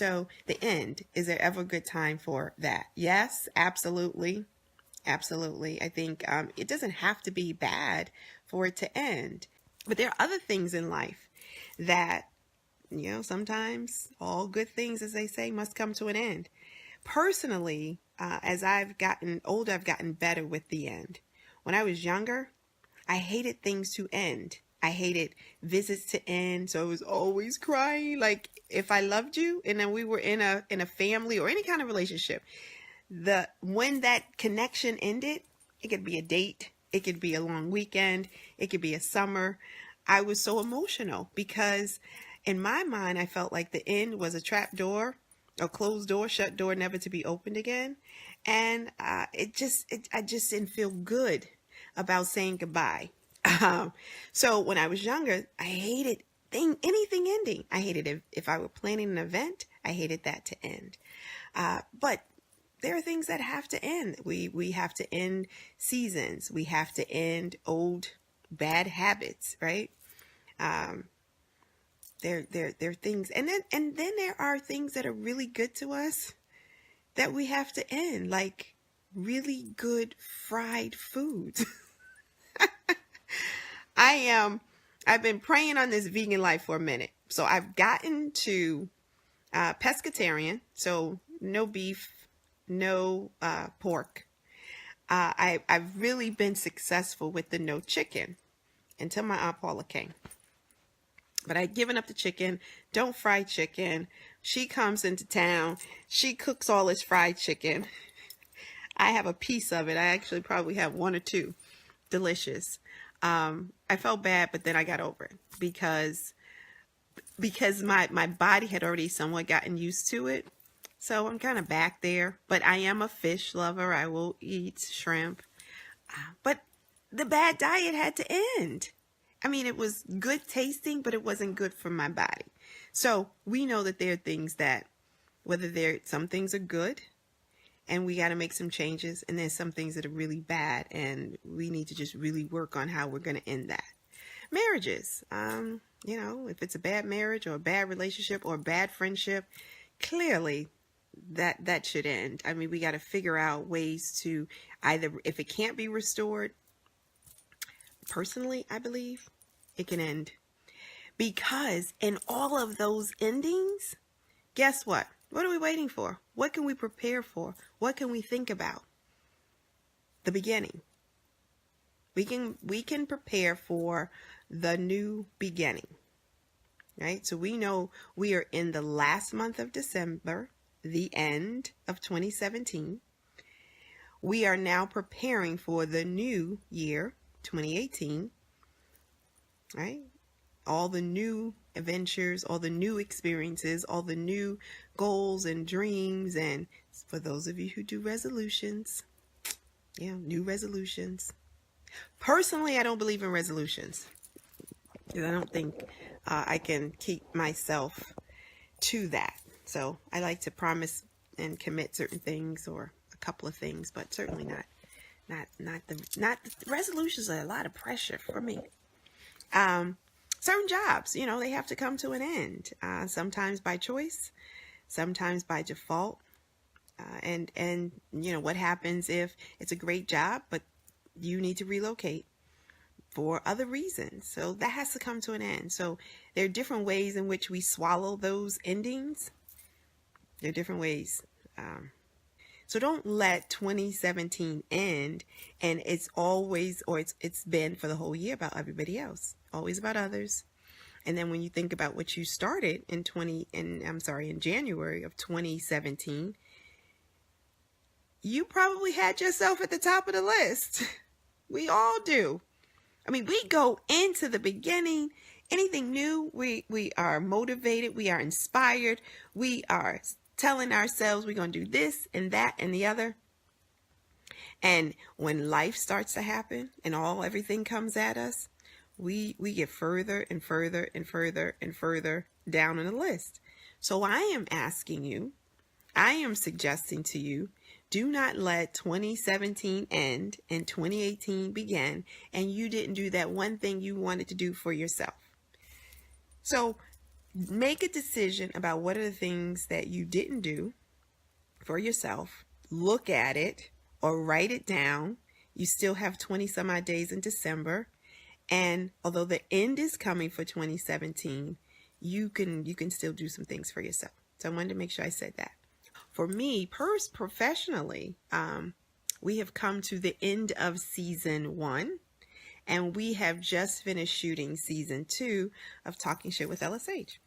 So the end, is there ever a good time for that? Yes, absolutely. Absolutely. I think it doesn't have to be bad for it to end. But there are other things in life that, sometimes all good things, as they say, must come to an end. Personally, as I've gotten older, I've gotten better with the end. When I was younger, I hated things to end. I hated visits to end. So I was always crying. Like if I loved you and then we were in a family or any kind of relationship, when that connection ended, it could be a date, it could be a long weekend, it could be a summer. I was so emotional because in my mind, I felt like the end was a trap door, a closed door, shut door, never to be opened again. And I just didn't feel good about saying goodbye. So when I was younger, I hated anything ending. I hated it. If I were planning an event, I hated that to end. But there are things that have to end. We have to end seasons. We have to end old bad habits, right? There are things, and then there are things that are really good to us that we have to end, like really good fried foods. I've been praying on this vegan life for a minute. So I've gotten to pescatarian, so no beef, no pork. I've really been successful with the no chicken until my Aunt Paula came. But I'd given up the chicken, don't fry chicken. She comes into town. She cooks all this fried chicken. I have a piece of it. I actually probably have one or two. Delicious. I felt bad, but then I got over it because my body had already somewhat gotten used to it. So I'm kind of back there, but I am a fish lover. I will eat shrimp, but the bad diet had to end. I mean, it was good tasting, but it wasn't good for my body. So we know that there are things that, some things are good and we got to make some changes. And there's some things that are really bad and we need to just really work on how we're going to end that. Marriages, if it's a bad marriage or a bad relationship or a bad friendship, clearly that should end. I mean, we got to figure out ways to either, if it can't be restored, personally, I believe it can end. Because in all of those endings, guess what? What are we waiting for? What can we prepare for? What can we think about? The beginning. We can prepare for the new beginning. Right? So we know we are in the last month of December, the end of 2017. We are now preparing for the new year, 2018, right? All the new adventures, all the new experiences, all the new goals and dreams. And for those of you who do resolutions, new resolutions. Personally, I don't believe in resolutions because I don't think I can keep myself to that. So I like to promise and commit certain things or a couple of things, but certainly not the resolutions are a lot of pressure for me. Certain jobs, they have to come to an end, sometimes by choice, sometimes by default. And what happens if it's a great job, but you need to relocate for other reasons. So that has to come to an end. So there are different ways in which we swallow those endings. There are different ways. So don't let 2017 end and it's always, or it's been for the whole year about everybody else, always about others. And then when you think about what you started in January of 2017, you probably had yourself at the top of the list. We all do. I mean, we go into the beginning, anything new, we are motivated, we are inspired, we are telling ourselves we're going to do this and that and the other. And when life starts to happen and everything comes at us, we get further and further and further and further down on the list. So I am asking you, I am suggesting to you, do not let 2017 end and 2018 begin and you didn't do that one thing you wanted to do for yourself. So Make a decision about what are the things that you didn't do for yourself. Look at it or write it down. You still have 20 some odd days in December. And although the end is coming for 2017, you can still do some things for yourself. So I wanted to make sure I said that. For me, professionally, we have come to the end of season 1, and we have just finished shooting season 2 of Talking Shit with LSH.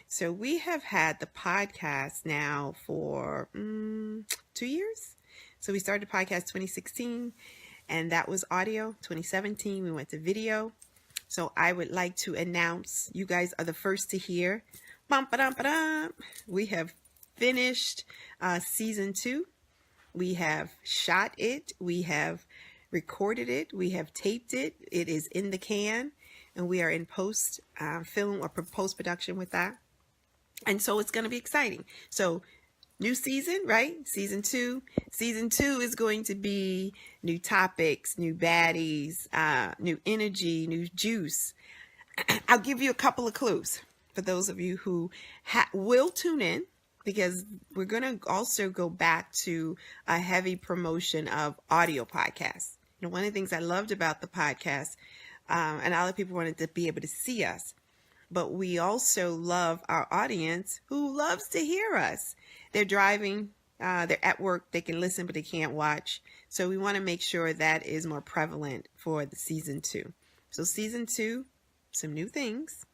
So we have had the podcast now for 2 years. So we started the podcast 2016, and that was audio. 2017, we went to video. So I would like to announce, you guys are the first to hear. We have finished season 2. We have shot it. We have recorded it. We have taped it. It is in the can, and we are in post film or post production with that. And so it's going to be exciting. So new season, right? Season 2. Season 2 is going to be new topics, new baddies, new energy, new juice. I'll give you a couple of clues for those of you who will tune in, because we're going to also go back to a heavy promotion of audio podcasts. You know, one of the things I loved about the podcast, and a lot of people wanted to be able to see us, but we also love our audience who loves to hear us. They're driving, they're at work, they can listen, but they can't watch. So we want to make sure that is more prevalent for the season 2. So season 2, some new things.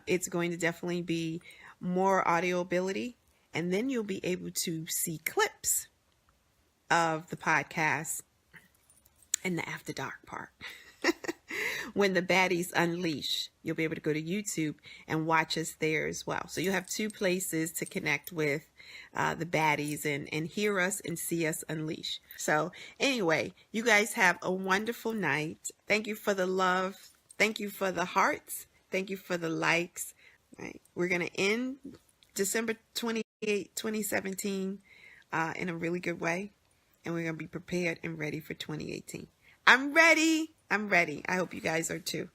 It's going to definitely be more audio ability, and then you'll be able to see clips of the podcast in the after dark part. When the baddies unleash, you'll be able to go to YouTube and watch us there as well. So you'll have 2 places to connect with the baddies and hear us and see us unleash. So anyway, you guys have a wonderful night. Thank you for the love. Thank you for the hearts. Thank you for the likes. Right. We're going to end December 28, 2017 in a really good way. And we're going to be prepared and ready for 2018. I'm ready. I hope you guys are too.